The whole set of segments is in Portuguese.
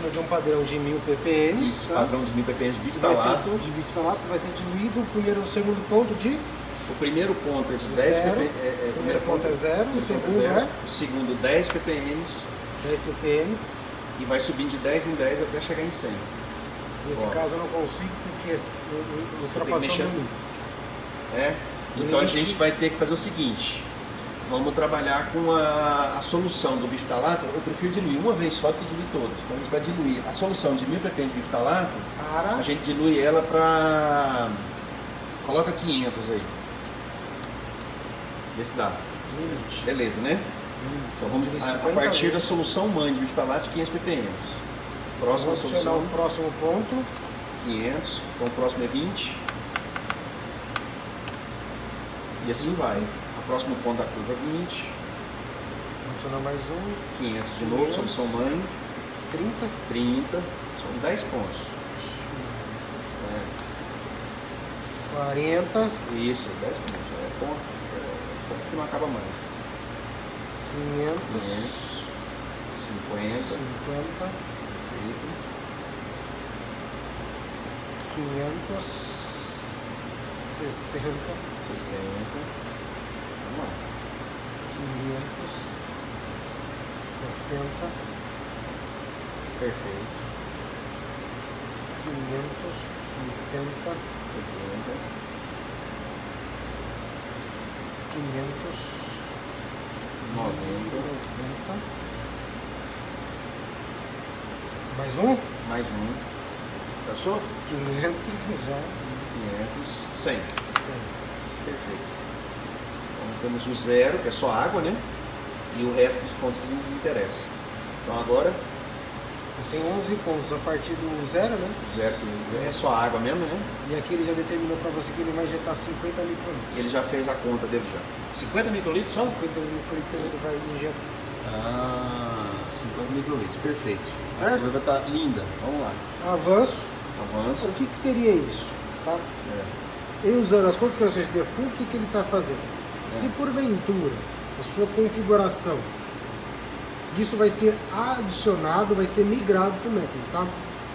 dentro de um padrão de 1000 ppm. Isso, tá? Padrão de 1000 ppm de biftalato. De biftalato vai ser diluído. O segundo ponto de... O primeiro ponto é de 10 ppm. O primeiro ponto é 0, o segundo é? O segundo 10 ppm. 10 ppm. E vai subindo de 10 em 10 até chegar em 100. Nesse caso eu não consigo porque ultrapassou o limite. É? Então a gente vai ter que fazer o seguinte. Vamos trabalhar com a solução do biftalato. Eu prefiro diluir uma vez só do que diluir todas. Então a gente vai diluir a solução de 1000 ppm de biftalato. A gente dilui ela para... Coloca 500 aí. Vê se dá. Limite. Beleza, né? Então vamos a partir da solução mãe de biftalato de 500 ppm. Próxima solução. O próximo ponto. 500. Então o próximo é 20. E assim vai. O próximo ponto da curva 20. Adicionar mais um. 500 de novo, solução mãe. 30. São 10 pontos. 40. Isso, 10 pontos. É ponto que não acaba mais. 500. 50. Perfeito. 500. 60. Vamos lá. 500. 70. Perfeito. 500. 80. 500. 90. Mais um? Mais um. Passou? 500 já. 500. 100. Perfeito. Então temos o zero, que é só água, né? E o resto dos pontos que nos interessa. Então agora... Você tem 11 pontos a partir do zero, né? Zero, é só água mesmo, né? E aqui ele já determinou para você que ele vai injetar 50 microlitros. Ele já fez a conta dele já. 50 microlitros só? 50 microlitros ele vai injetar. 50 microlitros, perfeito. Certo? A curva tá linda. Vamos lá. Avanço. Avança. O que seria isso? Tá? E usando as configurações de default, o que ele está fazendo? Se porventura a sua configuração, isso vai ser adicionado, vai ser migrado para o método, tá?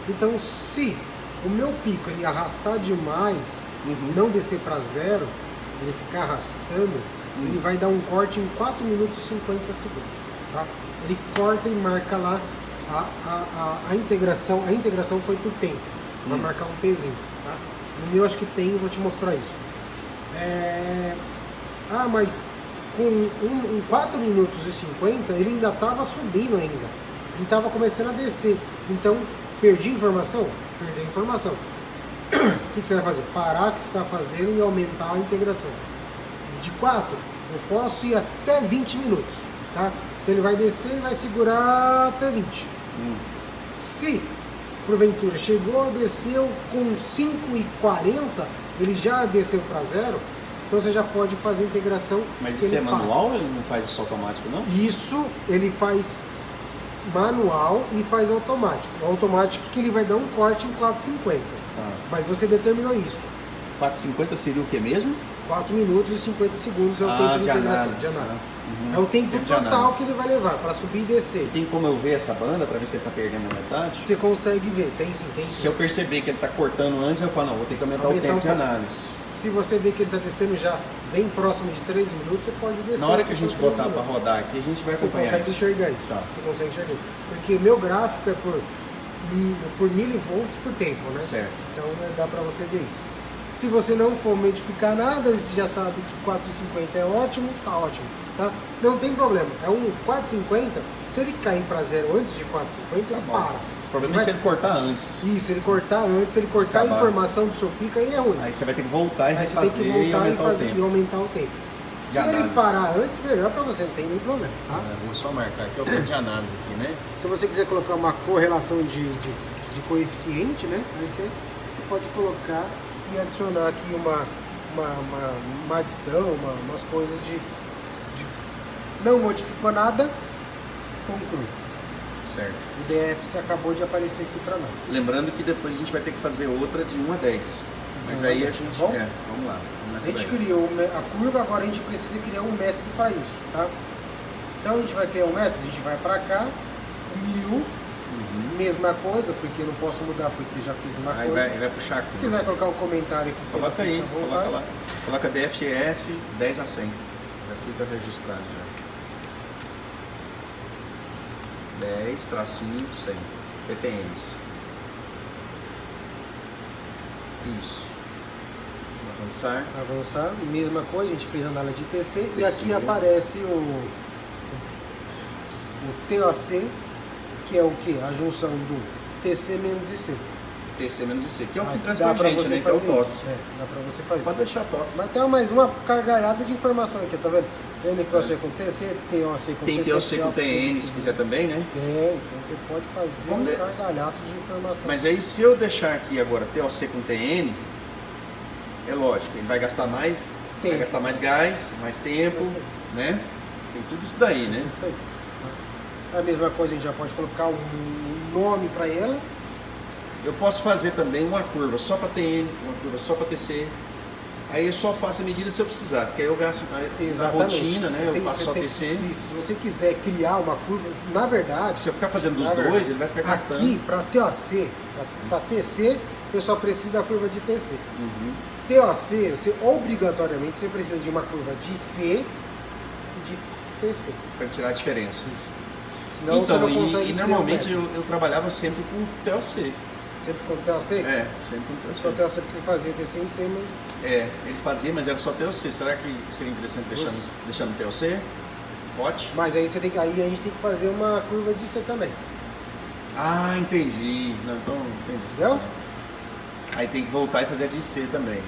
Então, se o meu pico ele arrastar demais, não descer para zero, ele ficar arrastando, ele vai dar um corte em 4 minutos e 50 segundos, tá? Ele corta e marca lá a integração. A integração foi por tempo, vai marcar um Tzinho, tá? No meu acho que tem, eu vou te mostrar isso. Mas com 4 minutos e 50 ele ainda estava subindo ainda. Ele estava começando a descer. Então, perdi informação? Perdi a informação. O que você vai fazer? Parar o que você está fazendo e aumentar a integração. De 4, eu posso ir até 20 minutos. Tá? Então ele vai descer e vai segurar até 20. Se, porventura, chegou, desceu com 5,40, ele já desceu para zero, então você já pode fazer a integração. Mas isso é manual ou ele não faz isso automático, não? Isso ele faz manual e faz automático. O automático que ele vai dar um corte em 4,50. Mas você determinou isso. 4,50 seria o que mesmo? 4 minutos e 50 segundos é o tempo de integração. De análise. É o tempo total que ele vai levar para subir e descer. Tem como eu ver essa banda para ver se ele está perdendo a metade? Você consegue ver, tem sim. Se eu perceber que ele está cortando antes, eu falo, não, vou ter que aumentar o tempo de análise. Se você vê que ele está descendo já bem próximo de 3 minutos, você pode descer. Na hora que a gente botar para rodar aqui, a gente vai acompanhar. Você consegue enxergar isso. Tá. Você consegue enxergar. Porque meu gráfico é por milivolts por tempo, né? Certo. Então dá para você ver isso. Se você não for modificar nada, você já sabe que 4,50 é ótimo, tá ótimo. Tá? Não tem problema. É um 4,50, se ele cair para zero antes de 4,50, ele para. O problema é se ele cortar antes. Isso, ele cortar antes, ele cortar a informação do seu pico, aí é ruim. Aí você vai ter que voltar e refazer. Aí você tem que voltar e aumentar o tempo. Se ele parar antes, melhor para você, não tem nenhum problema. Tá? Vou só marcar aqui o tempo de análise aqui, né? Se você quiser colocar uma correlação de coeficiente, né? Aí você pode colocar e adicionar aqui uma adição, umas coisas de não modificou nada, conclui. Certo. O DF acabou de aparecer aqui para nós. Lembrando que depois a gente vai ter que fazer outra de 1 a 10. Mas aí a gente... vamos lá. A gente criou a curva, agora a gente precisa criar um método para isso, tá? Então a gente vai criar um método, a gente vai para cá, 1000, Mesma coisa, porque não posso mudar porque já fiz uma Aí coisa. vai puxar a curva. Se quiser colocar um comentário aqui, você Coloca aí, fica à coloca vontade. lá. Coloca DFS 10 a 100. Já fica registrado já. 10, tracinho, 100. ppms. Isso. Avançar. Avançar, mesma coisa, a gente fez a análise de TC e TC. aqui aparece o TOC, que é o que? A junção do TC menos IC. TC menos IC, que é o que Aqui traz dá pra pra gente, você né? Que é o fazer toque. isso. Dá pra você fazer. Pode deixar toque. Mas tem mais uma cargalhada de informação aqui, tá vendo? MPOC com TC, TOC com Tem TC. TOC com TN, se quiser também, né? Tem, você pode fazer Vamos um ver. cargalhaço de informação. Mas aí se eu deixar aqui agora TOC com TN, é lógico, ele vai gastar mais, Tempo. vai gastar mais gás, mais tempo, né? Tem tudo isso daí, né? Isso aí. A mesma coisa, a gente já pode colocar um nome para ela. Eu posso fazer também uma curva só para TN, uma curva só para TC. Aí eu só faço a medida se eu precisar, porque aí eu gasto na rotina, né? Eu faço só TC. Isso, se você quiser criar uma curva, na verdade, Se eu ficar fazendo dos na dois, verdade, ele vai ficar gastando. aqui, para TOC, para TC, eu só preciso da curva de TC. Uhum. TOC, você obrigatoriamente você precisa de uma curva de C e de TC. Para tirar a diferença. Senão Então, você não consegue e criar normalmente um método. eu trabalhava sempre com TOC. Sempre com TOC? É, sempre com Só TOC. TOC porque fazia TC em C, mas É, ele fazia, mas era só TOC. Será que seria interessante deixar no TOC? Pote? Mas aí, aí a gente tem que fazer uma curva de C também. Ah, entendi. Não, então, entendi. Entendeu? Aí tem que voltar e fazer a de C também.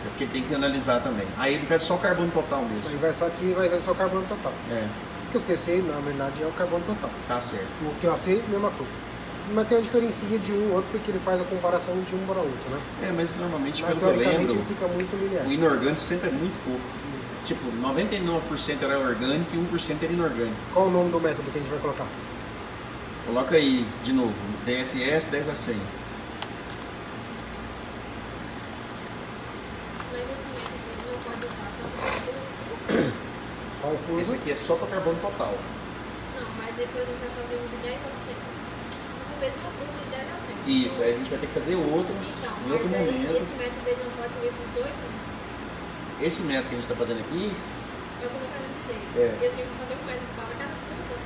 Porque tem que analisar também. Aí ele vai só o carbono total Aí mesmo. vai só aqui vai ser o carbono total. É, Porque o TC, na verdade, é o carbono total. tá certo. O TOC, mesma coisa. Mas tem uma diferença de um ou outro, porque ele faz a comparação de um para outro, né? É, mas normalmente, Mas pelo que eu teoricamente lembro, ele fica muito linear. o inorgânico sempre é muito pouco. Tipo, 99% era orgânico e 1% era inorgânico. Qual o nome do método que a gente vai colocar? Coloca aí, de novo, DFS 10 a 100. Mas esse método não pode usar para fazer duas curvas? Qual curva? Esse aqui é só para carbono total. Não, mas depois a gente vai fazer um de 10 a 100. Você fez uma curva de 10 a 100. Isso, aí a gente vai ter que fazer outro Então, em outro mas aí momento. esse método ele não pode servir para os dois? Esse método que a gente está fazendo aqui, É o que eu tô querendo dizer. É. Eu tenho que fazer um método para cada curva.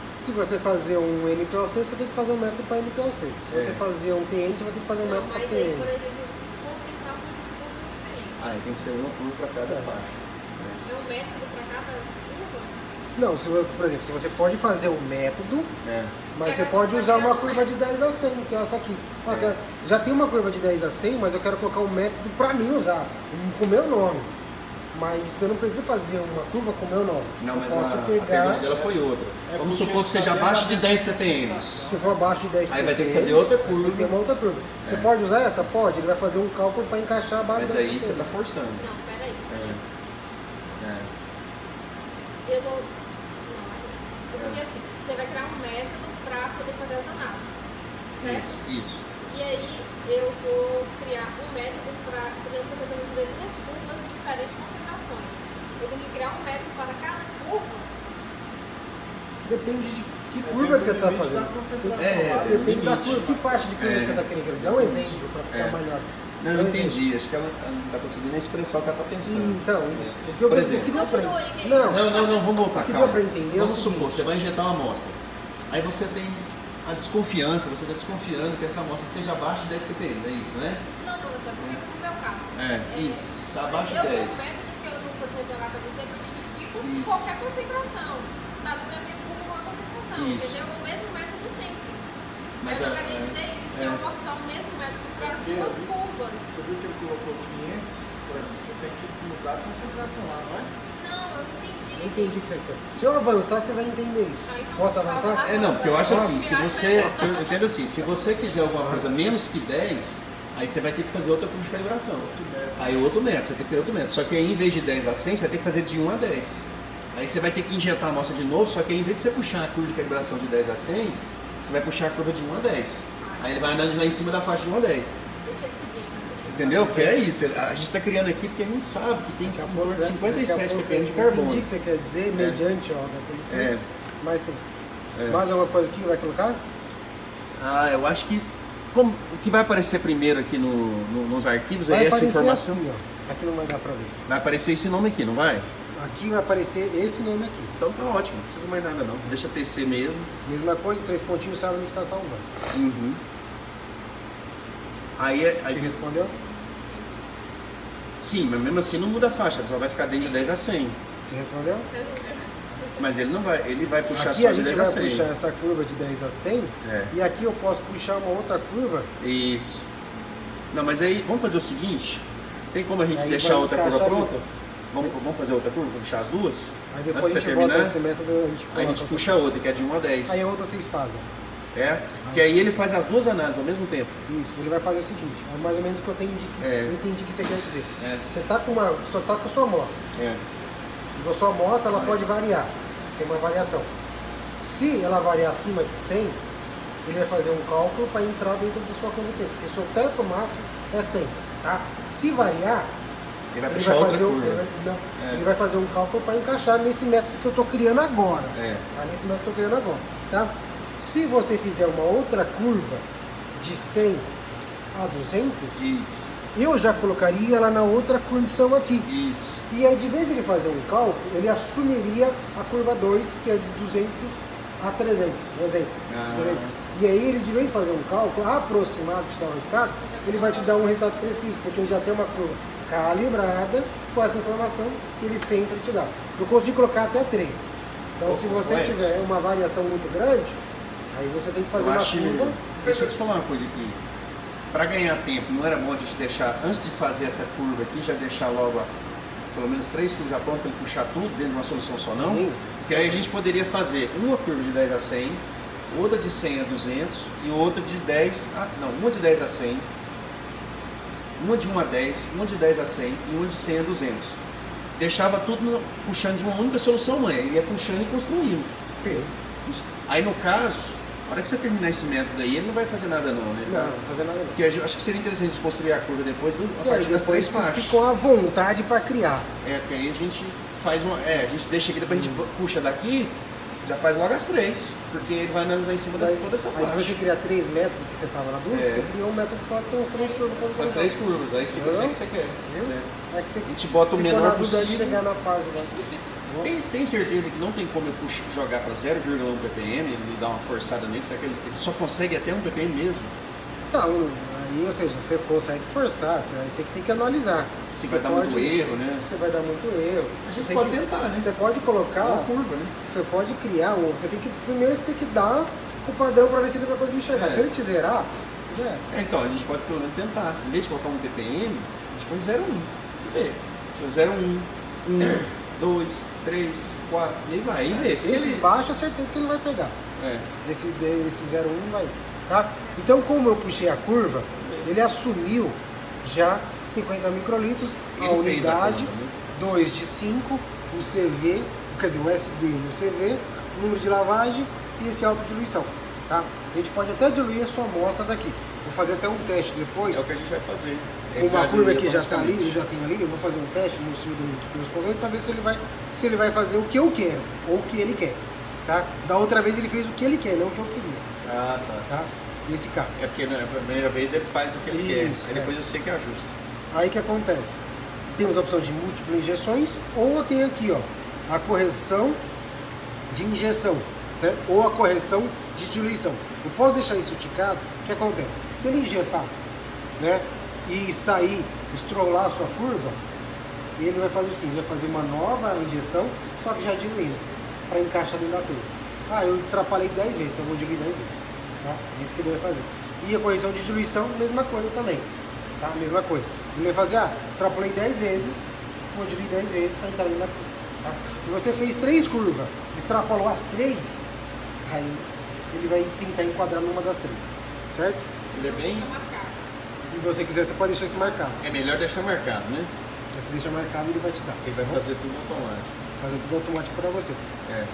Se você fazer um NPOC, você tem que fazer um método para NPOC. Se você É. fazer um TN, você vai ter que fazer um Não, método para mas aí, por TN. exemplo, concentrações de curvas diferentes. aí tem que ser uma curva para cada É. faixa. É um método para cada curva? Não, se você, por exemplo, se você pode fazer um método, É. mas você pode usar uma curva de 10 a 100, que é essa aqui. Ó, já tem uma curva de 10 a 100, mas eu quero colocar um método para mim usar, com o meu nome. Mas você não precisa fazer uma curva com o meu nome. Não, eu mas posso a pegar, pergunta dela foi outra. Vamos porque supor que seja tá abaixo de dentro 10 da ppm. se for abaixo de 10 Aí vai ter que ppm, fazer outra você tem curva. que ter uma outra curva. Você pode usar essa? Pode. Ele vai fazer um cálculo para encaixar abaixo Mas de 10 aí você ppm. está forçando. Não, peraí. É. Eu vou. Não, porque assim, você vai criar um método para poder fazer as análises, certo? Isso. E aí eu vou criar um método para, por exemplo, se eu resolver fazer duas curvas de diferentes concentrações. Eu tenho que criar um método para cada curva. Depende de que curva que você está fazendo. Depende da curva. Que faixa de curva que você está querendo? Dá um exemplo para ficar melhor. Não, Dá eu um exemplo. entendi. Acho que ela não está conseguindo expressar o que ela está pensando. Então, isso. Por exemplo. O que deu pra Continua aí, Não, Não, vamos voltar, O que calma. deu pra entender é o Vamos supor, seguinte. você vai injetar uma amostra. Aí você tem a desconfiança, você está desconfiando que essa amostra esteja abaixo de 10 ppm, não é isso, não é? Não, professor, porque no meu caso. Isso. Está abaixo de Eu tenho 10. um método que eu não consigo jogar para descer, eu identifico Isso. qualquer concentração. Tá dentro da minha curva uma concentração, Isso. entendeu? O mesmo método sempre. Mas Mas eu a- queria dizer isso, se eu posso usar o mesmo método para as Porque duas ali- curvas. Você viu que ele colocou 500? Por exemplo, você tem que mudar a concentração lá, não é? Não, eu entendi. Entendi o que você quer. Se eu avançar, você vai entender isso. Ah, então Posso fala avançar? lá. É, não, porque eu acho assim, se Virar você. Eu entendo assim, se você quiser alguma coisa menos que 10, aí você vai ter que fazer outra curva de calibração. Aí outro método, você vai ter que ter outro método. Só que aí em vez de 10 a 100, você vai ter que fazer de 1 a 10. Aí você vai ter que injetar a amostra de novo, só que aí em vez de você puxar a curva de calibração de 10 a 100, você vai puxar a curva de 1 a 10. Aí ele vai analisar em cima da faixa de 1 a 10. Deixa ele seguir. Entendeu? Porque é isso. A gente está criando aqui porque a gente sabe que tem em torno de 57 ppm de Entendi o carbono. que você quer dizer, mediante, ó, naquele É. Mas tem. Mais alguma coisa aqui vai colocar? Ah, eu acho que o que vai aparecer primeiro aqui nos arquivos Vai é essa aparecer informação. assim, ó. Aqui não vai dar pra ver. Vai aparecer esse nome aqui, não vai? Aqui vai aparecer esse nome aqui. Então tá ótimo, não precisa mais nada não. Deixa TC mesmo. Mesma coisa, 3 pontinhos, sabe onde está salvando. Uhum. Te respondeu? Sim, mas mesmo assim não muda a faixa, só vai ficar dentro de 10 a 100. Te respondeu? Mas ele não vai, ele vai puxar Aqui só a de gente 10 a vai 100. puxar essa curva de 10 a 100 e aqui eu posso puxar uma outra curva. Isso. Não, mas aí, vamos fazer o seguinte, tem como a gente Aí deixar vai outra curva encaixar pronta? Vamos fazer outra curva, vamos puxar as duas? Aí depois Antes a de gente você volta terminar, nesse método, a gente aí a coloca gente puxa outra, que é de 1 a 10. Aí a outra vocês fazem. É? Que aí ele faz as duas análises ao mesmo tempo. Isso, ele vai fazer o seguinte, é mais ou menos o que eu entendi que você quer dizer. É. Você tá com só tá com a sua amostra. É. E a sua amostra ela pode variar, tem uma variação. Se ela variar acima de 100, ele vai fazer um cálculo para entrar dentro da sua curva de 100, porque o seu teto máximo é 100, tá? Se variar, Ele vai puxar outra curva. ele vai fazer um cálculo para encaixar nesse método que eu estou criando agora. Tá? Nesse método que eu estou criando agora. Tá? Se você fizer uma outra curva de 100 a 200, Isso. eu já colocaria ela na outra condição aqui. Isso. E aí, de vez em ele fazer um cálculo, ele assumiria a curva 2, que é de 200 a 300, por exemplo. Entendeu? E aí, ele, de vez de fazer um cálculo aproximado de te dar um resultado, ele vai te dar um resultado preciso, porque ele já tem uma curva calibrada com essa informação que ele sempre te dá. Eu consigo colocar até 3. Então, se você tiver uma variação muito grande, aí você tem que fazer uma curva. Deixa eu te falar uma coisa aqui. Para ganhar tempo, não era bom a gente deixar, antes de fazer essa curva aqui, já deixar logo pelo menos 3 curvas já prontas para ele puxar tudo dentro de uma solução só, não? Sim. Porque aí a gente poderia fazer uma curva de 10 a 100, outra de 100 a 200 e outra de 10 a... Não, uma de 10 a 100, uma de 1 a 10, uma de 10 a 100 e uma de 100 a 200. Deixava tudo puxando de uma única solução, mãe. Ele ia puxando e construindo. Sim. Aí no caso, na hora que você terminar esse método aí, ele não vai fazer nada não, né? Não, não vai fazer nada não. Porque eu acho que seria interessante construir a curva depois a E aí, partir das 3 depois você faixas. ficou à vontade para criar. Porque aí a gente faz uma. A gente deixa aqui, depois a gente puxa daqui, já faz logo as 3. Porque ele vai analisar em cima toda essa Aí faixa. você cria 3 métodos que você estava na dúvida, você criou um método só com as 3 curvas. Com as 3 curvas, aí fica do jeito que você quer. Né? É que você A gente bota o ficou menor na dúvida de possível. chegar na página. Tem certeza que não tem como eu jogar para 0,1 ppm e dar uma forçada nele? Será que ele só consegue até 1 ppm mesmo? Então, aí, ou seja, você consegue forçar, você que tem que analisar. Se Você vai dar muito erro, né? Você vai dar muito erro. A gente Você pode tem que- tentar, né? Você pode colocar, Uma curva, né? você pode criar, você tem que, primeiro você tem que dar o padrão para ver se ele vai conseguir enxergar. É. Se ele te zerar, já é. Então, a gente pode pelo menos tentar. Em vez de colocar 1 ppm, a gente põe 0,1. Vê. 0,1, 1, 2, 3, 4, e aí vai. E vê. Se Esses ele... baixos, é certeza que ele não vai pegar. É. Esse 0,1 vai. Tá? Então, como eu puxei a curva, ele assumiu já 50 microlitros, a Ele fez a unidade, conta, né? 2 de 5, o CV, quer dizer, o SD e o CV, o número de lavagem e esse autodiluição. Tá? A gente pode até diluir a sua amostra daqui. Vou fazer até um teste depois. É o que a gente vai fazer. Com uma curva que já está ali, automaticamente. eu já tenho ali, eu vou fazer um teste no senhor do responsável para ver se ele vai fazer o que eu quero ou o que ele quer. Tá? Da outra vez ele fez o que ele quer, não o que eu queria. Ah, tá. Tá? Nesse caso. É porque na primeira vez ele faz o que ele Isso, quer. Aí depois eu sei que ajusta. Aí o que acontece? Temos a opção de múltiplas injeções ou tem aqui ó, a correção de injeção, né? Ou a correção de diluição. Eu posso deixar isso ticado, o que acontece? Se ele injetar, né, e sair, estrolar a sua curva, ele vai fazer o seguinte, vai fazer uma nova injeção, só que já diluindo, para encaixar dentro da curva. Ah, eu atrapalhei 10 vezes, então eu vou diluir 10 vezes. Tá? É isso que ele vai fazer. E a correção de diluição, mesma coisa também. Tá? Mesma coisa. Ele vai fazer, extrapolei 10 vezes, vou diluir 10 vezes para entrar dentro da curva. Tá? Se você fez 3 curvas, extrapolou as 3, aí ele vai tentar enquadrar numa das 3. Certo? Ele é bem... Se você quiser, você pode deixar isso marcado. É melhor deixar marcado, né? Você deixa marcado e ele vai te dar. Ele vai fazer tudo automático. Fazer tudo automático para você. É.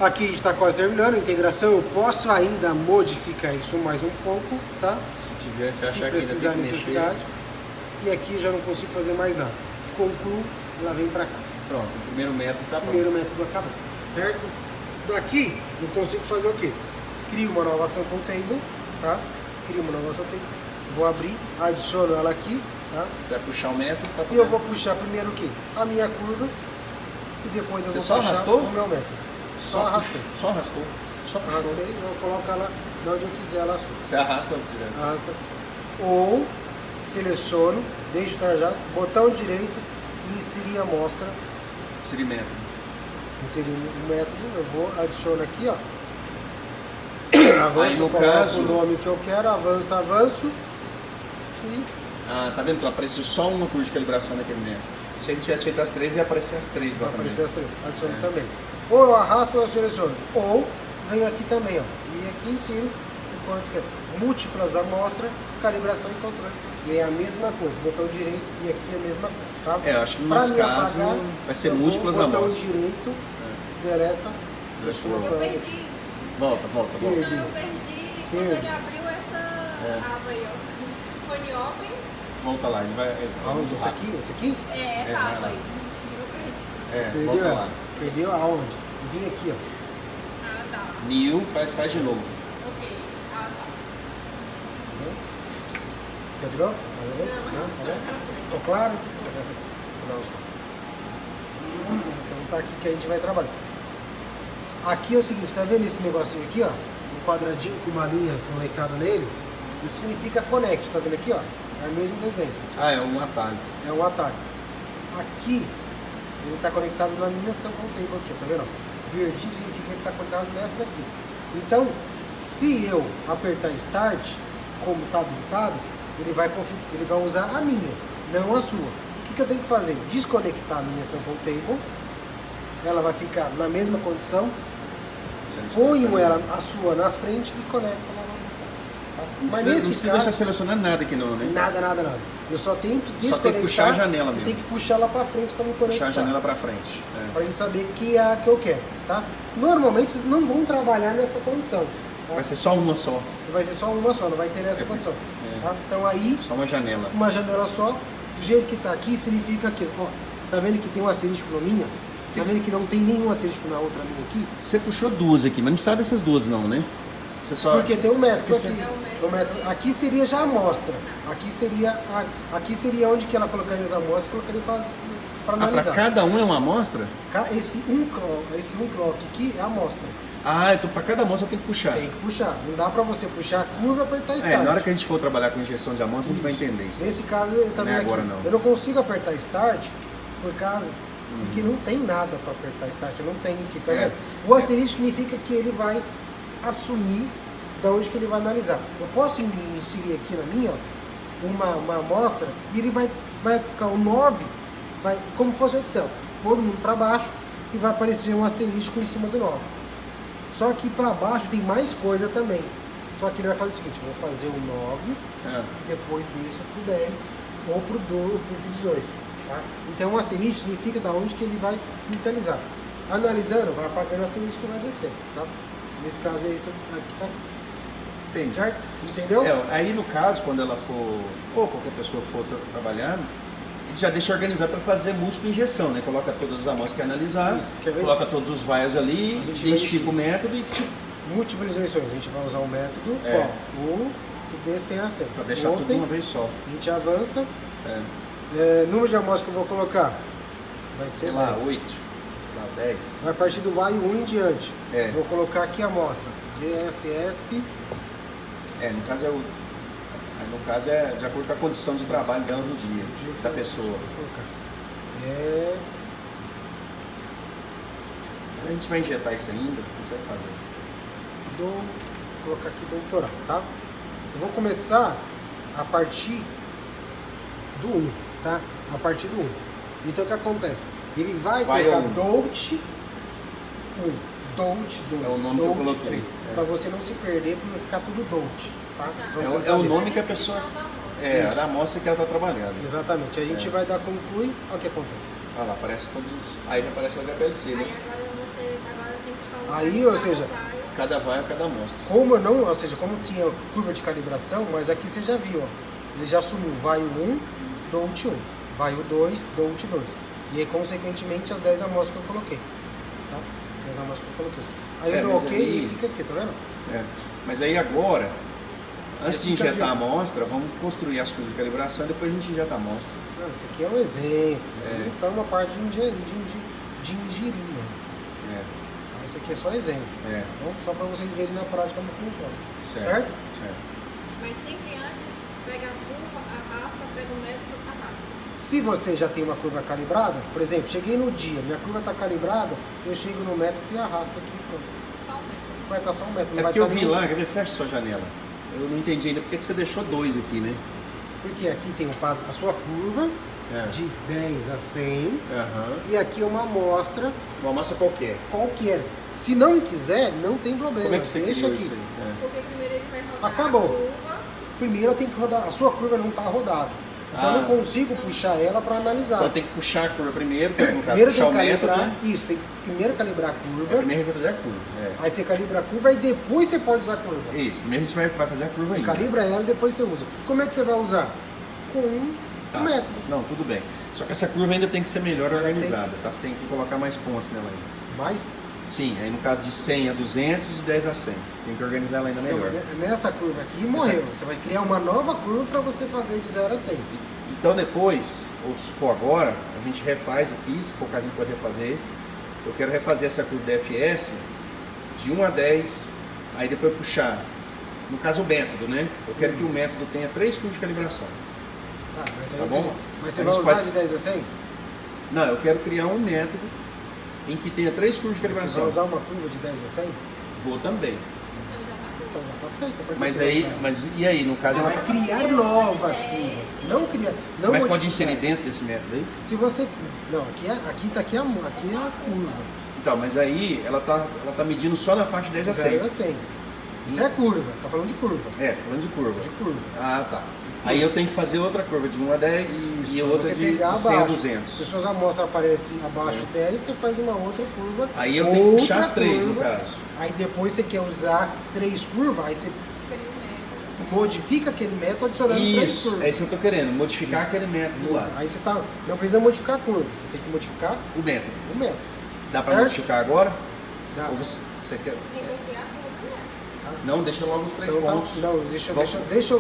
Aqui a gente está quase terminando a integração. Eu posso ainda modificar isso mais um pouco, tá? Se tivesse Se achar que ainda precisar tem que necessidade. mexer. E aqui já não consigo fazer mais nada. Concluo, ela vem para cá. Pronto, o primeiro método tá O pronto. primeiro método acabou. Certo? Daqui eu consigo fazer o quê? Crio uma nova sample table, tá? Crio uma nova sample table, vou abrir, adiciono ela aqui, tá? Você vai puxar o método para E eu vou puxar primeiro o quê? A minha curva e depois eu Você vou só puxar arrastou? o meu método. Só arrastei. Só arrastou. Só puxou. Arrastei, eu coloco ela de onde eu quiser, ela sobe. Você arrasta direto. Arrasta. Ou seleciono, deixo o trajado, botão direito e inserir a amostra. Inserir método. Inserir o método, eu vou, adiciono aqui, ó. Avanço, Aí, no coloco caso- o nome que eu quero, avanço e Ah, tá vendo que apareceu só uma curva de calibração naquele método. Se ele tivesse feito as 3, ia aparecer as 3 lá vai também. aparecer as três. Adiciono também. Ou eu arrasto ou eu seleciono. Ou venho aqui também, ó. E aqui insiro o quanto que é. Múltiplas amostras, calibração e controle. E é a mesma coisa, botão direito e aqui é a mesma coisa, tá? É, eu acho que no Pra nosso me caso apagar, vai ser eu vou múltiplas botão amostras. direito, deleta, Deixou. Eu perdi. Volta. Não, eu perdi quando Perdi. ele abriu essa aba aí, ó. Phone Open. Volta lá, ele vai. Aonde? Esse aqui? Esse aqui? É, essa vai aba lá. aí. Eu perdi. É, Perdeu volta ela. lá. Perdeu aonde? Vim aqui, ó. Ah, tá. New, faz de novo. Ok. Ah, tá. Quer de novo? Não? Ficou claro? Não. Então tá aqui que a gente vai trabalhar. Aqui é o seguinte, tá vendo esse negocinho aqui, ó? Um quadradinho com uma linha conectada nele. Isso significa connect, tá vendo aqui, ó? É o mesmo desenho. Ah, é um atalho. É um atalho. Aqui, ele está conectado na minha sample table aqui, tá vendo? Verdinho significa que ele está conectado nessa daqui. Então, se eu apertar Start, como está habilitado, ele vai usar a minha, não a sua. O que eu tenho que fazer? Desconectar a minha sample table, ela vai ficar na mesma condição, ponho ela, a sua na frente e conecto ela lá. Tá? Mas Não nesse precisa caso, deixar selecionar nada aqui não, né? nada. Eu só tenho que Só desconectar. tem que puxar a janela e mesmo. tem que puxar ela para frente para me conectar. Puxar a janela pra frente. É. Para ele saber que é a que eu quero, tá? Normalmente vocês não vão trabalhar nessa condição. Tá? Vai ser só uma só. Vai ser só uma só, não vai ter essa condição. Tá? Então aí, Só uma janela. uma janela só, do jeito que está aqui, significa que, ó, tá vendo que tem um asterisco na minha? Tá vendo que não tem nenhum asterisco na outra linha aqui? Você puxou duas aqui, mas não precisa dessas duas não, né? Você só... Porque tem um método Porque aqui. você- O método, aqui seria já a amostra. Aqui seria onde que ela colocaria as amostras e colocaria para Ah, analisar. pra cada um é uma amostra? Esse um clock aqui é a amostra. Ah, então pra cada amostra eu tenho que puxar. Tem que puxar. Não dá pra você puxar a curva e apertar Start. É, na hora que a gente for trabalhar com injeção de amostra, a gente vai entender isso. Nesse caso, eu também Não é aqui, agora, não. eu não consigo apertar Start porque não tem nada para apertar Start. Eu não tenho aqui, tá É. vendo? O asterisco significa que ele vai assumir da onde que ele vai analisar. Eu posso inserir aqui na minha, ó, uma amostra e ele vai ficar o 9, vai, como fosse o Excel, todo mundo para baixo e vai aparecer um asterisco em cima do 9. Só que para baixo tem mais coisa também. Só que ele vai fazer o seguinte, eu vou fazer o 9, É. depois desço pro 10 ou pro 12 ou pro 18. Tá? Então o asterisco significa da onde que ele vai inicializar. Analisando, vai apagando o asterisco e vai descer. Tá? Nesse caso é isso aqui, tá aqui. Entendi. Certo? Entendeu? É, aí no caso, quando ela for, ou qualquer pessoa que for trabalhar, ele já deixa organizado para fazer múltipla injeção, né? Coloca todas as amostras que analisar, Isso, quer ver? coloca todos os vials ali, A gente identifica vai- o método e Múltiplas injeções. A gente vai usar o método É. qual? O D sem acento. para deixar tudo de uma vez só. A gente avança. É, Número de amostras que eu vou colocar? Vai ser sei lá, 10. 8, sei lá, 10. Vai partir do vai 1 em diante. É. Vou colocar aqui a amostra. DFS. No caso é de acordo com a condição de trabalho dela do dia, da pessoa. Vou colocar. É. A gente vai injetar isso ainda, o que a gente vai fazer? Vou colocar aqui doutoral, tá? Eu vou começar a partir do 1, tá? A partir do 1. Então o que acontece? Ele vai Vai colocar ao 1. DOUT 1, DOUT 2, É o nome que eu DOUT coloquei. 3, É. para você não se perder, para não ficar tudo DOUT, tá? Pra É você o saber. nome que a pessoa- descrição da amostra. É, Isso. da amostra que ela está trabalhando. Exatamente. A gente vai dar conclui, olha o que acontece. Olha lá, aparece todos os... Aí já aparece o HPLC, Aí né? agora tem que colocar. Aí, ou seja, Cada vai, cada amostra. Como eu não, ou seja, como tinha curva de calibração, mas aqui você já viu, ó, ele já assumiu vai o 1, DOUT 1, vai o 2, DOUT 2. E aí, consequentemente, as 10 amostras que eu coloquei. Tá? 10 amostras que eu coloquei. Aí eu dou mas ok aí- e fica aqui, tá vendo? Mas aí agora, antes de fica injetar a de- amostra, vamos construir as curvas de calibração e depois a gente injeta a amostra. Não, isso aqui é um exemplo. Não tá uma parte de ingerir, né? Isso aqui é só exemplo. Então, só para vocês verem na prática como funciona. Certo? Mas sempre antes, pega a curva, arrasta, pega o método, arrasta. Se você já tem uma curva calibrada, por exemplo, cheguei no dia, minha curva está calibrada, eu chego no método e arrasto aqui. Pronto. Só o método. Vai estar só um método. É Não vai porque eu tá vi nenhum- lá, quer ver, fecha sua janela. Eu não entendi ainda porque que você deixou 2 aqui, né? Porque aqui tem a sua curva de 10 a 100 e aqui uma amostra Uma amostra qualquer. qualquer. Se não quiser, não tem problema. Como é que você Deixa criou aqui. isso aí? Porque primeiro ele vai rodar Acabou. a curva. Primeiro eu tenho que rodar. A sua curva não está rodada. Então eu não consigo puxar ela para analisar. Então tem que puxar a curva primeiro, que no caso Primeiro puxar tem o que método, calibrar. né? Isso, tem que primeiro calibrar a curva. Primeiro a gente vai fazer a curva. Aí você calibra a curva e depois você pode usar a curva. Isso, primeiro a gente vai fazer a curva Você ainda. calibra ela e depois você usa. Como é que você vai usar? Com um método. Não, tudo bem. Só que essa curva ainda tem que ser melhor Ela organizada. Tem que colocar mais pontos nela ainda. Mas Sim, aí no caso de 100 a 200 e 10 a 100. Tem que organizar ela ainda melhor. nessa curva aqui morreu. Você vai criar uma nova curva para você fazer de 0 a 100. Então depois, ou se for agora, a gente refaz aqui, se for o que a gente pode refazer. Eu quero refazer essa curva da FS de 1 a 10, aí depois puxar, no caso o método, né? Eu quero que o método tenha 3 curvas de calibração. Tá, mas aí Tá você, bom? mas você A vai gente usar faz- de 10 a 100? Não, eu quero criar um método em que tenha 3 curvas de Você vai calibração. usar uma curva de 10 a 100? Vou também. Então já tá curva. Então já está feita. pra que Mas você aí, vai usar? mas e aí, no caso... Você vai criar novas curvas. Não criar. Não Mas pode modificar. inserir dentro desse método aí? Se você. Não, aqui é a curva. Então, mas aí ela tá medindo só na faixa de 10 a 100. 0 a 100. Isso é curva. Tá falando de curva. É, tô falando de curva. De curva. Ah, tá. Aí eu tenho que fazer outra curva de 1 a 10 Isso, e pra outra você de pegar 100 a abaixo. 200. Se suas amostras aparecem abaixo de 10, você faz uma outra curva. Aí eu tenho que puxar outra as 3 no curva. caso. Aí depois você quer usar 3 curvas, aí você Cria um método. modifica aquele método adicionando 3 Isso, curvas. é isso que eu tô querendo, modificar aquele método lá. Aí você não precisa modificar a curva, você tem que modificar O método. o método. Dá pra Certo? modificar agora? Dá. Ou você quer... Negociar a curva, né? Não, deixa logo os 3 Então, pontos. não, Vamos-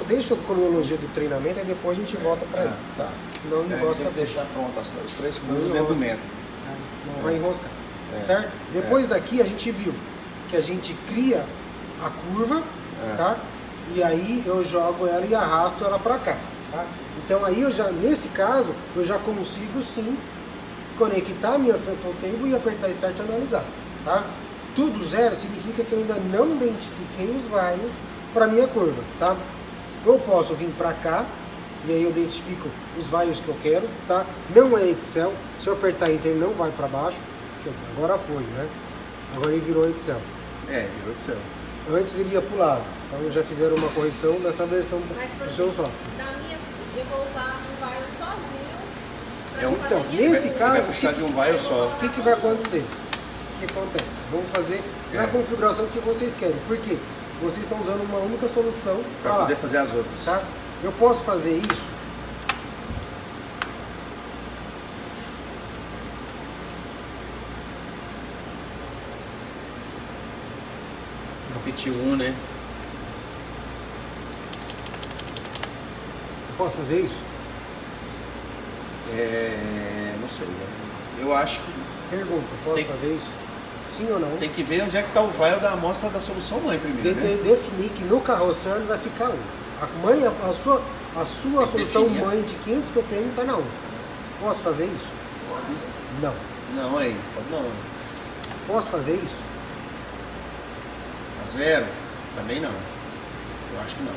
deixa a cronologia do treinamento e depois a gente volta para ele. Tá. Senão o negócio tem que fica- deixar pronto os 3 Não pontos dentro do enrosca. método. Não vai enroscar. É. Certo? Depois daqui a gente viu que a gente cria a curva, tá? E aí eu jogo ela e arrasto ela para cá, tá? Então aí nesse caso, eu já consigo sim conectar a minha sample table e apertar Start e analisar, tá? Tudo 0 significa que eu ainda não identifiquei os values para minha curva, tá? Eu posso vir para cá e aí eu identifico os values que eu quero, tá? Não é Excel, se eu apertar Enter ele não vai para baixo, quer dizer, agora foi, né? Agora ele virou Excel. Virou do céu. Antes ele ia para o lado, então já fizeram uma correção dessa versão Mas, por do seu software. Da minha, eu vou usar um value sozinho pra É um- fazer Então, minha nesse curva. caso, Vai puxar de um vai ou só. O que vai acontecer? O que acontece? Vamos fazer na configuração que vocês querem. Por quê? Vocês estão usando uma única solução Para lá, poder fazer as outras. tá? Eu posso fazer isso. Repetir um, né? Eu posso fazer isso? Não sei. Eu acho que Pergunta, posso Tem- fazer isso? Sim ou não? tem que ver onde é que está o vai da amostra da solução mãe primeiro, né? Definir que no carroçando vai ficar 1. A sua solução definir. mãe de 500 ppm está na 1. Posso fazer isso? Não. Não, aí. Não. Posso fazer isso? A 0? Também não. Eu acho que não.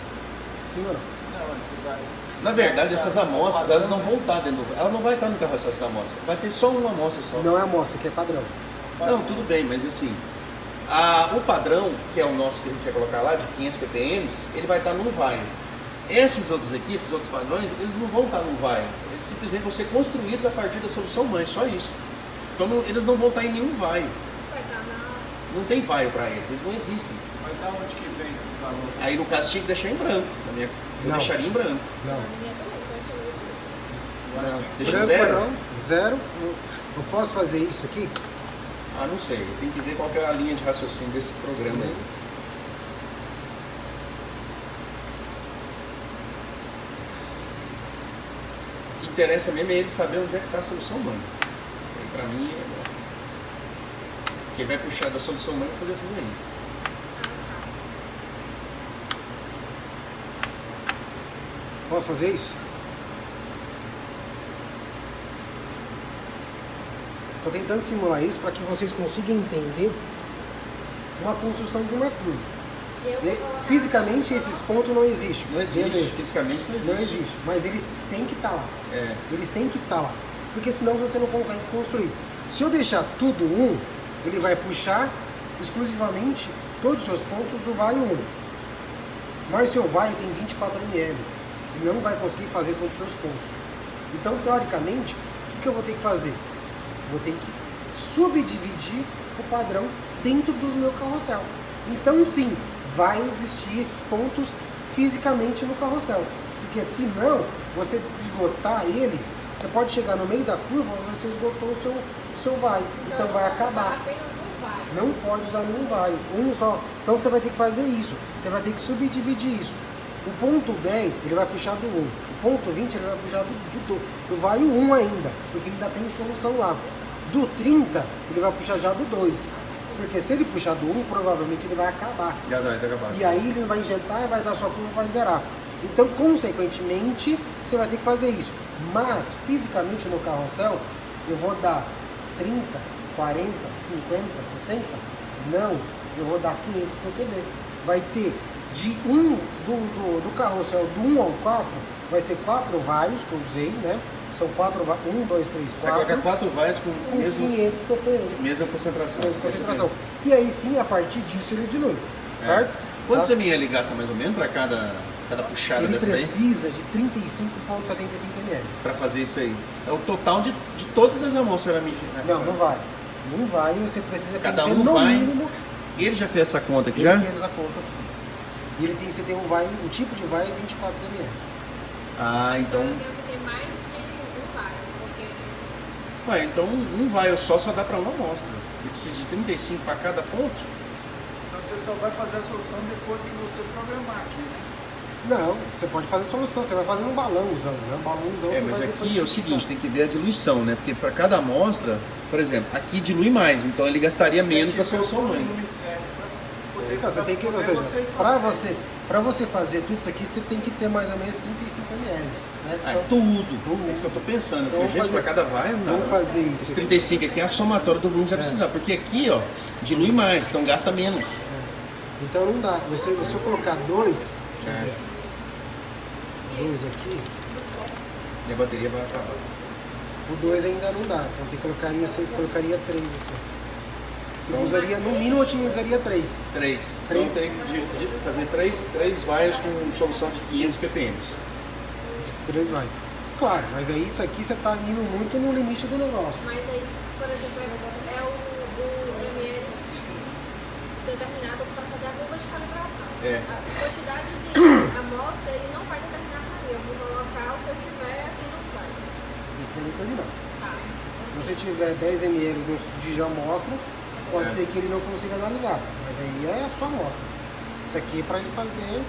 Sim ou não? Não, mas você vai. Na verdade, essas amostras, elas não vão estar dentro do... Ela não vai estar no carroção, essas amostras. Vai ter só uma amostra só. Não é amostra, que é padrão. Não, tudo bem, mas assim... o padrão, que é o nosso que a gente vai colocar lá, de 500 ppm, ele vai estar num vai. Esses outros aqui, esses outros padrões, eles não vão estar num vai. Eles simplesmente vão ser construídos a partir da solução mãe, só isso. Então eles não vão estar em nenhum vai. Vai dar na... Não tem vai para eles não existem. Mas da onde que vem esse valor? Aí no caso tinha que deixar em branco. Eu Não. deixaria em branco. Não. Na minha também, então achei muito bom. Deixa Branco zero. não, zero. Eu posso fazer isso aqui? Ah, não sei. Tem que ver qual que é a linha de raciocínio desse programa aí. O que interessa mesmo é ele saber onde é que está a solução humana. E para mim, quem vai puxar da solução humana é fazer essas aí. Posso fazer isso? Estou tentando simular isso para que vocês consigam entender uma construção de uma curva. Fisicamente esses pontos não existem. Não existe. Fisicamente não existe. Não existe. Mas eles têm que estar lá. É. Eles têm que estar lá. Porque senão você não consegue construir. Se eu deixar tudo 1, ele vai puxar exclusivamente todos os seus pontos do vai 1. Mas seu vai tem 24 ml. E não vai conseguir fazer todos os seus pontos. Então, teoricamente, o que eu vou ter que fazer? Vou ter que subdividir o padrão dentro do meu carrossel. Então, sim, vai existir esses pontos fisicamente no carrossel. Porque senão, você esgotar ele, você pode chegar no meio da curva e você esgotou o seu vai. Então vai acabar. Apenas um vai. Não pode usar nenhum vai, um só. Então você vai ter que fazer isso. Você vai ter que subdividir isso. O ponto 10, ele vai puxar do 1. O ponto 20, ele vai puxar do vai o 1 ainda, porque ele ainda tem solução lá. Do 30, ele vai puxar já do 2. Porque se ele puxar do 1, provavelmente ele vai acabar. Já vai acabar. E aí ele vai injetar, vai dar sua curva e vai zerar. Então, consequentemente, você vai ter que fazer isso. Mas, fisicamente no carrossel, eu vou dar 30, 40, 50, 60? Não, eu vou dar 500 ppb. Vai ter de do carrossel do 1 ao 4, vai ser 4 vaios que eu usei, né? São 4 vaios, 1, 2, 3, 4. Você coloca 4 vaios com mesmo, 500 ppb. mesma concentração. Mesma concentração. E aí sim, a partir disso ele dilui, certo? Quantos Tá? ml ele gasta mais ou menos para cada puxada Ele dessa daí? precisa de 35,75 ml. Para fazer isso aí. É o total de todas as amostras vai medir. Né? Não, não vai. Não vai, você precisa Cada ter um no vai. mínimo. Ele já fez essa conta aqui Ele já? fez essa conta pra você. E ele tem que ter um vai, o tipo de vai é 24 ml. Ah, então. Eu tenho que ter mais que um vai, porque Ué, então um vai só dá para uma amostra. E precisa de 35 para cada ponto? Então você só vai fazer a solução depois que você programar aqui, né? Não, você pode fazer solução, você vai fazer um balãozão, né? Um balãozão É, você mas vai aqui depois é o seguinte, tem que ver a diluição, né? Porque para cada amostra, por exemplo, aqui dilui mais, então ele gastaria menos da solução mãe. Então, você tem que, ou seja, para você fazer tudo isso aqui, você tem que ter mais ou menos 35 ml. Né? Ah, Então, tudo. É isso que eu tô pensando. Então, Eu falei, gente, para cada vai, não. vamos fazer isso. Esse 35 aqui é a somatória do volume que você vai precisar. Porque aqui, ó, dilui mais, então gasta menos. Então não dá. Se eu colocar 2 É. aqui, E a bateria vai acabar. o 2 ainda não dá. Então você colocaria 3 assim. Você Então, usaria, no mínimo, eu utilizaria 3. 3. Três. Então tem que fazer 3 vaios com solução de 500 ppm. 3 mais. Claro, mas aí isso aqui você está indo muito no limite do negócio. mas aí, por exemplo, é o ml determinado para fazer a curva de calibração. É. A quantidade de amostra ele não vai determinar para mim. Eu vou colocar o que eu tiver aqui no vai. Sim, por determinar. Tá. Se você tiver 10 ml de amostra, pode É. ser que ele não consiga analisar. Mas aí é a sua amostra. Isso aqui é para ele fazer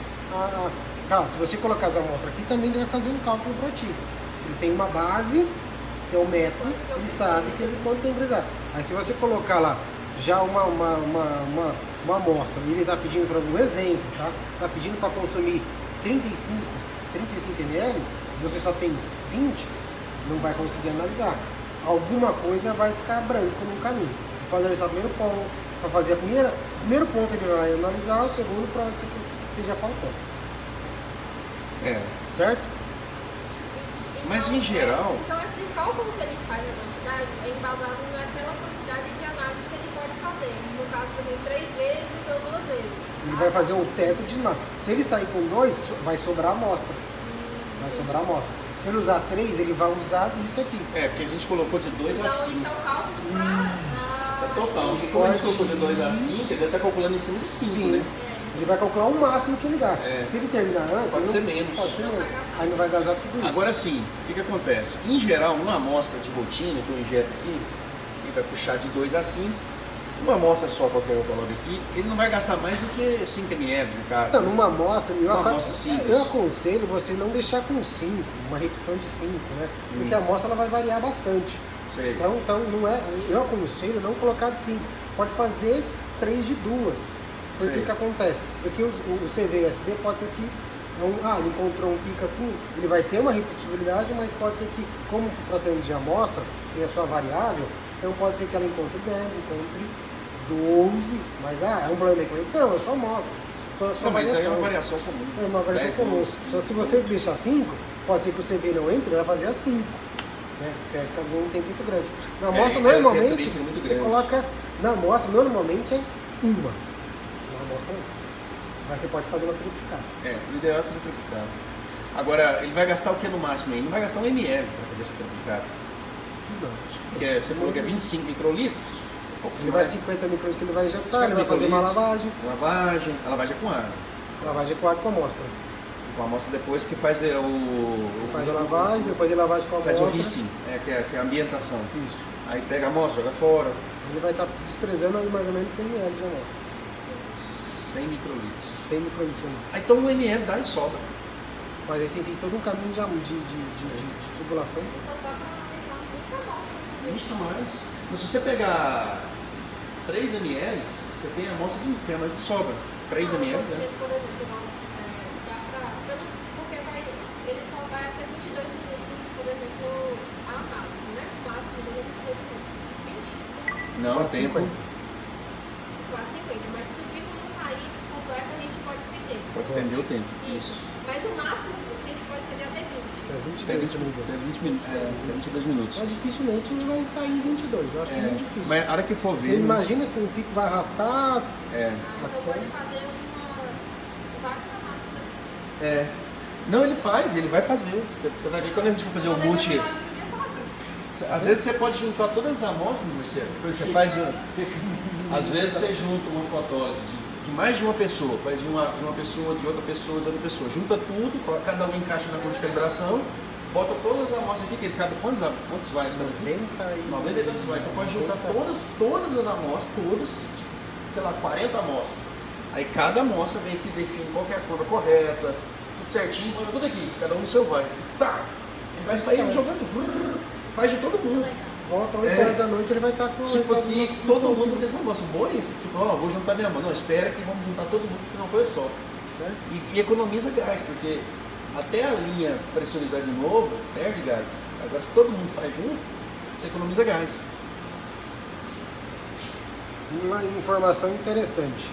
Claro, se você colocar as amostras aqui, também ele vai fazer um cálculo para ti. Ele tem uma base, que é o método, ele sabe que ele quanto tem que precisar. Aí se você colocar lá já uma amostra, e ele está pedindo para um exemplo, tá? Está pedindo para consumir 35 ml, você só tem 20, não vai conseguir analisar. Alguma coisa vai ficar branco no caminho. Pode analisar o primeiro ponto, para fazer o primeiro ponto ele vai analisar, o segundo para onde você já faltou. É. Certo? Mas em geral. Então esse cálculo que ele faz da quantidade é embasado naquela quantidade de análise que ele pode fazer. No caso, por exemplo, 3 vezes ou 2 vezes. Ele vai fazer o teto de nada. Se ele sair com 2, vai sobrar amostra. Vai sobrar amostra. Se ele usar 3, ele vai usar isso aqui. É, porque a gente colocou de 2 a Então 5. isso é o cálculo para... É total. Porque como a gente colocou de 2 a 5, ele deve estar calculando em cima de 5, Sim. né? Ele vai calcular o máximo que ele dá. É. Se ele terminar antes, Pode ele ser não- menos. Pode ser menos. Aí não vai gastar tudo isso. Agora sim, o que acontece? Em geral, uma amostra de rotina que eu injeto aqui, ele vai puxar de 2 a 5, Uma amostra só, qualquer eu coloco aqui, ele não vai gastar mais do que 5 ml no caso. Então, numa amostra, Uma amostra simples. eu aconselho você não deixar com 5, uma repetição de 5, né? Porque a amostra ela vai variar bastante. Sei. Então não é, eu aconselho não colocar de 5. Pode fazer 3 de 2. Porque Sei. o que acontece? Porque o CVSD pode ser que ele encontrou um pico assim, ele vai ter uma repetibilidade, mas pode ser que, como tratando de amostra, tem a sua variável, então pode ser que ela encontre 10, encontre 12, mas é um problema econômico. Então, é só amostra. Não, mas aí é uma variação comum. É uma variação 10, comum. 12, Então, se você deixar 5, pode ser que o CV não entre, ele vai fazer as 5. Né? Você vai ficar um tempo muito grande. Na amostra, normalmente, você coloca. Na amostra, normalmente é uma. Na amostra, mas você pode fazer uma triplicada. O ideal é fazer triplicado. Agora, ele vai gastar o que no máximo aí? Não vai gastar 1 ml para fazer essa triplicada. Não, acho que Porque você falou que é 25 microlitros. ele vai 50 microns que ele vai injetar, ele vai fazer uma lavagem. A lavagem é com água. Lavagem com água com amostra. Com a amostra depois, porque faz Ele faz a lavagem, depois ele lavagem com a amostra. faz o rissing, que é a ambientação. Isso. Aí pega a amostra, joga fora. Ele vai estar desprezando aí mais ou menos 100 ml de amostra. 100 microlitros. 100 microlitros. Então 1 ml dá e sobra. Mas aí tem que ter todo um caminho de tubulação. Então dá pra analisar muita amostra. Isso mais. Mas se você pegar 3 ml, você tem a amostra de tem a mais que sobra. 3 ml, né? Por exemplo, dá pra. Porque ele só vai até 22 minutos, por exemplo, a análise, né? O máximo dele é 22 minutos. 20? Não, tempo. 4,50. Mas se o pico não sair completo, a gente pode estender. Pode estender o tempo. Isso. Mas o máximo que a gente pode estender até 20. É 22 segundos. 22 minutos. Mas dificilmente vai sair 22. Eu acho que é muito difícil. Mas a hora que for Porque ver. imagina se um pico vai arrastar. Então pode fazer várias análises. Não, ele vai fazer. Você vai ver quando a gente for fazer o multi. Às vezes você pode juntar todas as amostras, você faz. Às vezes você junta uma fotólise de mais de uma pessoa, faz de uma pessoa, de outra pessoa, de outra pessoa. Junta tudo, cada um encaixa na curva de calibração, bota todas as amostras aqui, que ele cabe quantos vai esse cara aqui? 90 e tantos vai. Então pode juntar todas as amostras, sei lá, 40 amostras. Aí cada amostra vem aqui, define qual que é a curva correta, tudo certinho, põe tudo aqui, cada um no seu vai. Tá! Ele vai sair jogando, faz de todo mundo. Volta 8 horas da noite, ele vai estar com. Tipo aqui, todo mundo tem essa amostra. Boa isso. Tipo, vou juntar minha mão. Não, espera que vamos juntar todo mundo, porque não coisa só. E economiza gás, porque até a linha pressurizar de novo, perde gás. Agora, se todo mundo faz junto, você economiza gás. Uma informação interessante.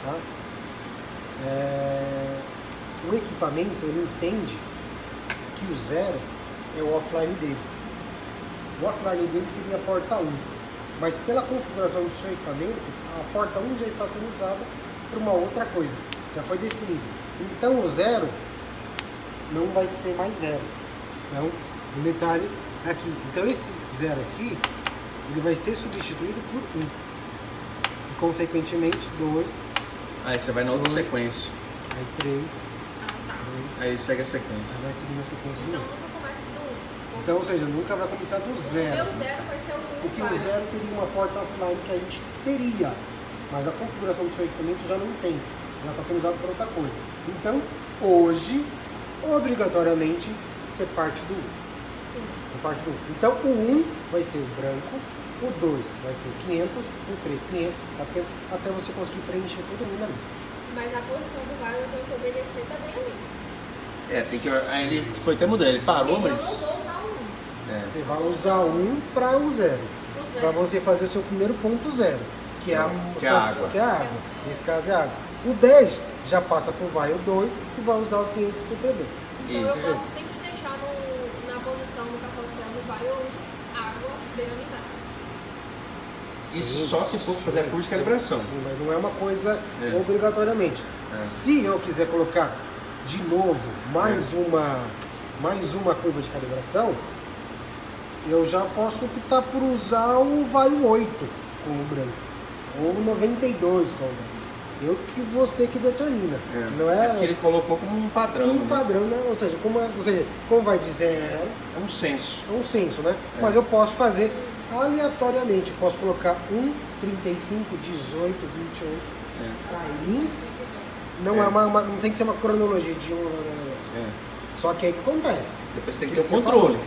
Tá? O equipamento ele entende que o 0 é o offline dele. O offline dele seria a porta 1. Mas pela configuração do seu equipamento, a porta 1 já está sendo usada para uma outra coisa. Já foi definido. Então o 0 não vai ser mais 0. Então, o detalhe aqui. Então esse 0 aqui, ele vai ser substituído por 1. E consequentemente 2. Aí você vai na outra 2, sequência. Aí 3. Aí segue a sequência. Aí vai seguindo a sequência de Então 1. nunca começa do 1. Então, ou seja, nunca vai começar do O 0. meu 0 vai ser o 1. Porque o 0 seria uma porta offline que a gente teria, mas a configuração do seu equipamento já não tem. Ela está sendo usada para outra coisa. Então, hoje, obrigatoriamente, você parte do 1. Sim. Parte do 1. Então, o 1 vai ser o branco, o 2 vai ser 500, o 3 500, até você conseguir preencher todo mundo ali. Mas a posição do VAR eu tenho que obedecer também ali. Tem que. Aí ele foi até mudando, ele parou, Porque mas. eu não vou usar o 1. Você vai usar o 1 para o 0. Para você fazer seu primeiro ponto 0, que é a água. Que é a água. Nesse caso é a água. O 10 já passa para o vai o 2 e vai usar o 500 para o PB. Então eu posso sempre deixar na posição do carrossel no vai ou 1, água deionizada. Isso só se for fazer a curva de calibração. Sim, mas não é uma coisa obrigatoriamente. Se eu quiser colocar de novo mais uma curva de calibração, eu já posso optar por usar o vai 8 com o branco, ou 92 com o branco. Eu que você que determina. Não é porque ele colocou como um padrão. um padrão, né? Ou seja, como vai dizer, É um senso. é um senso, né? Mas eu posso fazer aleatoriamente. Posso colocar 1, 35, 18, 28. É. Aí não, não tem que ser uma cronologia de um. É. Só que aí o que acontece? Depois tem que Que ter o você controle.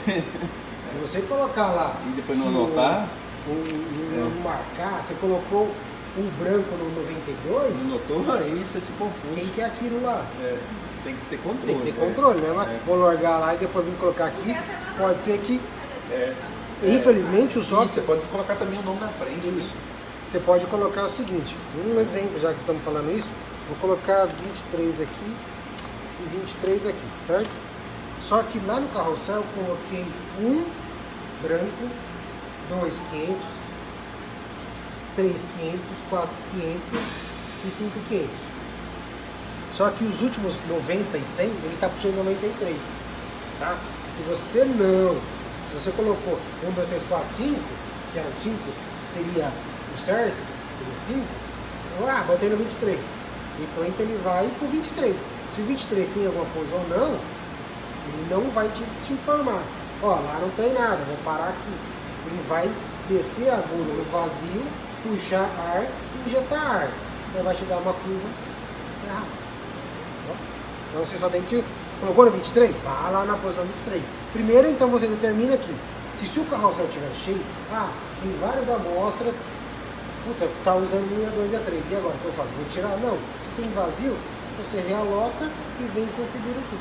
Se você colocar lá. E depois não que anotar. Não marcar, você colocou o branco no 92, Não notou, aí você se confunde. quem que é aquilo lá? É, tem que ter controle. Tem que ter controle, né? Mas vou largar lá e depois vou colocar aqui. Pode ser que, infelizmente, o E software. você pode colocar também o nome na frente. Isso. Você pode colocar o seguinte, um exemplo, já que estamos falando isso, vou colocar 23 aqui e 23 aqui, certo? Só que lá no carrossel eu coloquei um branco, 2.500, 3.500, 4.500 e 5.500. Só que os últimos 90 e 100, ele está puxando 93, tá? Se você colocou 1, 2, 3, 4, 5, que eram 5, seria o certo, seria 5, botei no 23. Então ele vai com 23. Se o 23 tem alguma coisa ou não, ele não vai te informar. Ó, lá não tem nada, vou parar aqui. Ele vai descer a agulha no vazio, puxar ar e injetar ar. Então vai te dar uma curva errada. Então você só tem que... Colocou no 23? Vá lá na posição 23. Primeiro, então, você determina aqui. Se o carrossel estiver cheio, tem várias amostras, tá usando 1, a 2 e a 3. E agora, o que eu faço? Vou tirar? Não. Se tem vazio, você realoca e vem e configura aqui.